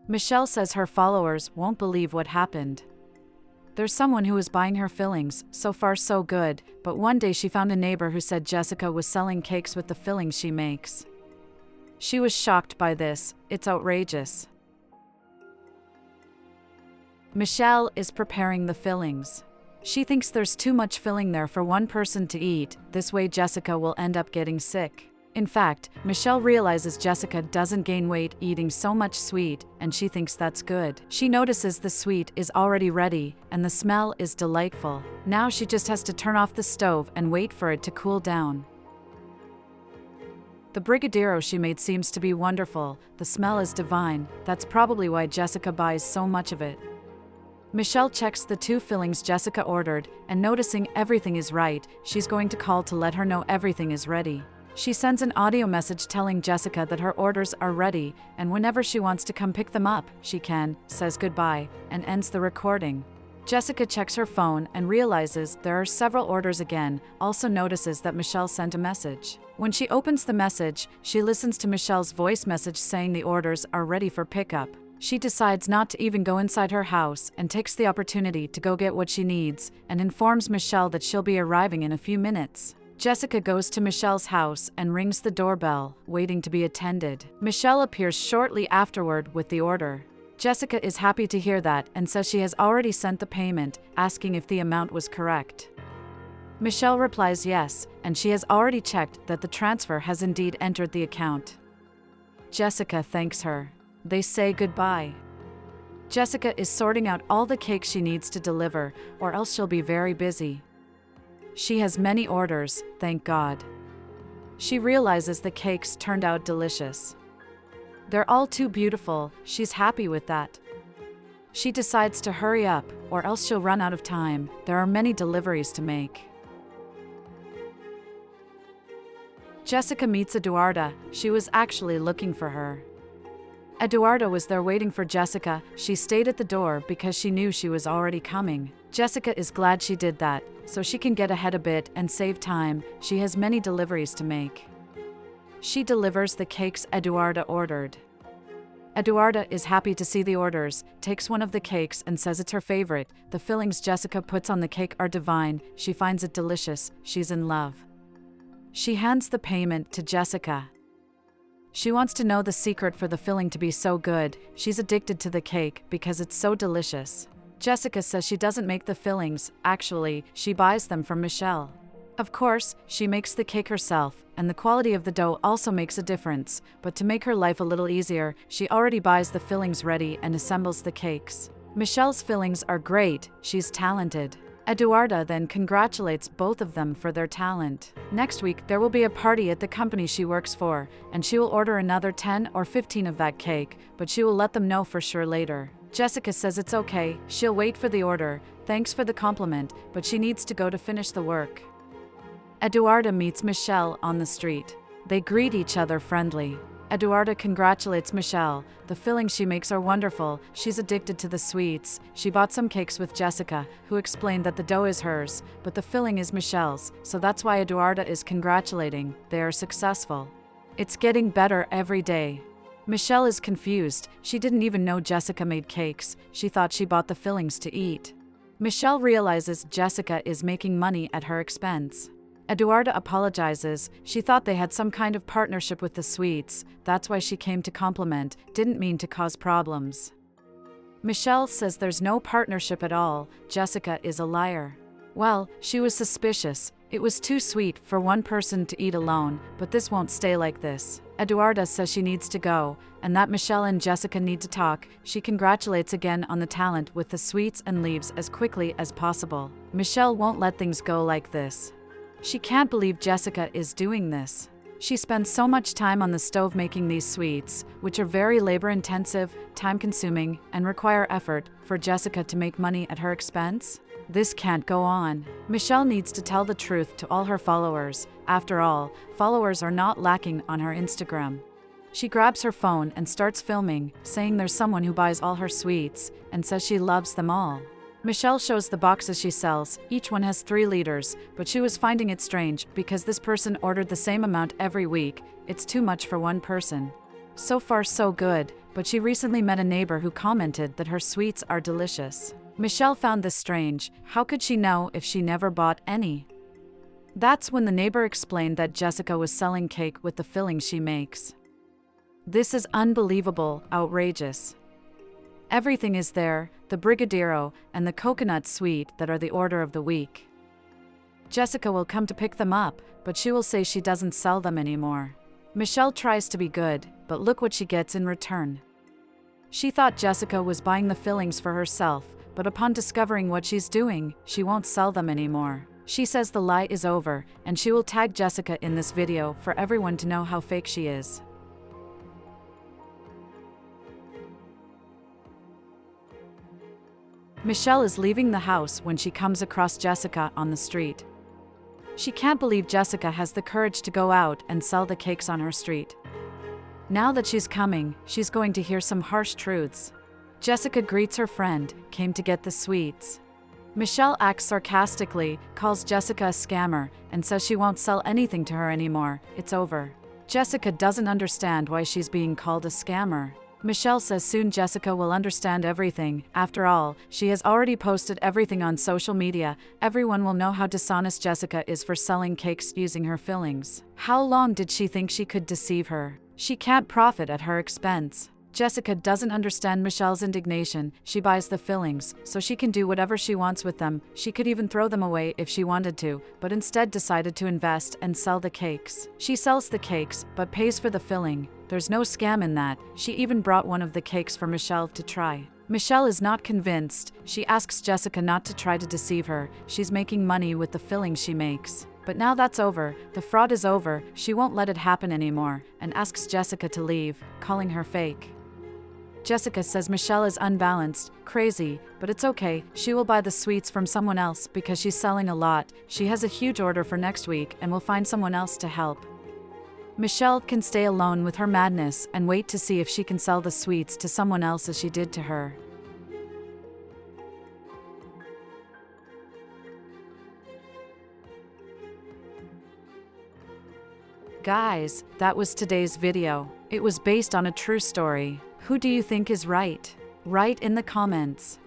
Michelle says her followers won't believe what happened. There's someone who is buying her fillings, so far so good, but one day she found a neighbor who said Jessica was selling cakes with the fillings she makes. She was shocked by this. It's outrageous. Michelle is preparing the fillings. She thinks there's too much filling there for one person to eat, this way Jessica will end up getting sick. In fact, Michelle realizes Jessica doesn't gain weight eating so much sweet, and she thinks that's good. She notices the sweet is already ready, and the smell is delightful. Now she just has to turn off the stove and wait for it to cool down. The brigadeiro she made seems to be wonderful. The smell is divine. That's probably why Jessica buys so much of it. Michelle checks the 2 fillings Jessica ordered, and noticing everything is right, she's going to call to let her know everything is ready. She sends an audio message telling Jessica that her orders are ready, and whenever she wants to come pick them up, she can, says goodbye, and ends the recording. Jessica checks her phone and realizes there are several orders again, also notices that Michelle sent a message. When she opens the message, she listens to Michelle's voice message saying the orders are ready for pickup. She decides not to even go inside her house and takes the opportunity to go get what she needs, and informs Michelle that she'll be arriving in a few minutes. Jessica goes to Michelle's house and rings the doorbell, waiting to be attended. Michelle appears shortly afterward with the order. Jessica is happy to hear that and says she has already sent the payment, asking if the amount was correct. Michelle replies yes, and she has already checked that the transfer has indeed entered the account. Jessica thanks her. They say goodbye. Jessica is sorting out all the cakes she needs to deliver, or else she'll be very busy. She has many orders, thank God. She realizes the cakes turned out delicious. They're all too beautiful, she's happy with that. She decides to hurry up, or else she'll run out of time. There are many deliveries to make. Jessica meets Eduarda. She was actually looking for her. Eduarda was there waiting for Jessica. She stayed at the door because she knew she was already coming. Jessica is glad she did that, so she can get ahead a bit and save time. She has many deliveries to make. She delivers the cakes Eduarda ordered. Eduarda is happy to see the orders, takes one of the cakes and says it's her favorite. The fillings Jessica puts on the cake are divine. She finds it delicious. She's in love. She hands the payment to Jessica. She wants to know the secret for the filling to be so good. She's addicted to the cake because it's so delicious. Jessica says she doesn't make the fillings, actually, she buys them from Michelle. Of course, she makes the cake herself, and the quality of the dough also makes a difference, but to make her life a little easier, she already buys the fillings ready and assembles the cakes. Michelle's fillings are great, she's talented. Eduarda then congratulates both of them for their talent. Next week, there will be a party at the company she works for, and she will order another 10 or 15 of that cake, but she will let them know for sure later. Jessica says it's okay, she'll wait for the order, thanks for the compliment, but she needs to go to finish the work. Eduarda meets Michelle on the street. They greet each other friendly. Eduarda congratulates Michelle. The fillings she makes are wonderful. She's addicted to the sweets. She bought some cakes with Jessica, who explained that the dough is hers, but the filling is Michelle's, so that's why Eduarda is congratulating. They are successful. It's getting better every day. Michelle is confused. She didn't even know Jessica made cakes. She thought she bought the fillings to eat. Michelle realizes Jessica is making money at her expense. Eduarda apologizes. She thought they had some kind of partnership with the sweets. That's why she came to compliment, didn't mean to cause problems. Michelle says there's no partnership at all. Jessica is a liar. Well, she was suspicious. It was too sweet for one person to eat alone, but this won't stay like this. Eduarda says she needs to go, and that Michelle and Jessica need to talk. She congratulates again on the talent with the sweets and leaves as quickly as possible. Michelle won't let things go like this. She can't believe Jessica is doing this. She spends so much time on the stove making these sweets, which are very labor-intensive, time-consuming, and require effort, for Jessica to make money at her expense? This can't go on. Michelle needs to tell the truth to all her followers. After all, followers are not lacking on her Instagram. She grabs her phone and starts filming, saying there's someone who buys all her sweets, and says she loves them all. Michelle shows the boxes she sells. Each one has 3 liters, but she was finding it strange because this person ordered the same amount every week. It's too much for one person. So far so good. but she recently met a neighbor who commented that her sweets are delicious. Michelle found this strange. How could she know if she never bought any? That's when the neighbor explained that Jessica was selling cake with the filling she makes. This is unbelievable, outrageous. Everything is there, the brigadeiro and the coconut sweet that are the order of the week. Jessica will come to pick them up, but she will say she doesn't sell them anymore. Michelle tries to be good, but look what she gets in return. She thought Jessica was buying the fillings for herself, but upon discovering what she's doing, she won't sell them anymore. She says the lie is over, and she will tag Jessica in this video for everyone to know how fake she is. Michelle is leaving the house when she comes across Jessica on the street. She can't believe Jessica has the courage to go out and sell the cakes on her street. Now that she's coming, she's going to hear some harsh truths. Jessica greets her friend, came to get the sweets. Michelle acts sarcastically, calls Jessica a scammer, and says she won't sell anything to her anymore. It's over. Jessica doesn't understand why she's being called a scammer. Michelle says soon Jessica will understand everything. After all, she has already posted everything on social media. Everyone will know how dishonest Jessica is for selling cakes using her fillings. How long did she think she could deceive her? She can't profit at her expense. Jessica doesn't understand Michelle's indignation. She buys the fillings, so she can do whatever she wants with them. She could even throw them away if she wanted to, but instead decided to invest and sell the cakes. She sells the cakes, but pays for the filling. There's no scam in that. She even brought one of the cakes for Michelle to try. Michelle is not convinced. She asks Jessica not to try to deceive her. She's making money with the fillings she makes. But now that's over, the fraud is over, she won't let it happen anymore, and asks Jessica to leave, calling her fake. Jessica says Michelle is unbalanced, crazy, but it's okay, she will buy the sweets from someone else because she's selling a lot. She has a huge order for next week and will find someone else to help. Michelle can stay alone with her madness and wait to see if she can sell the sweets to someone else as she did to her. Guys, that was today's video. It was based on a true story. Who do you think is right? Write in the comments.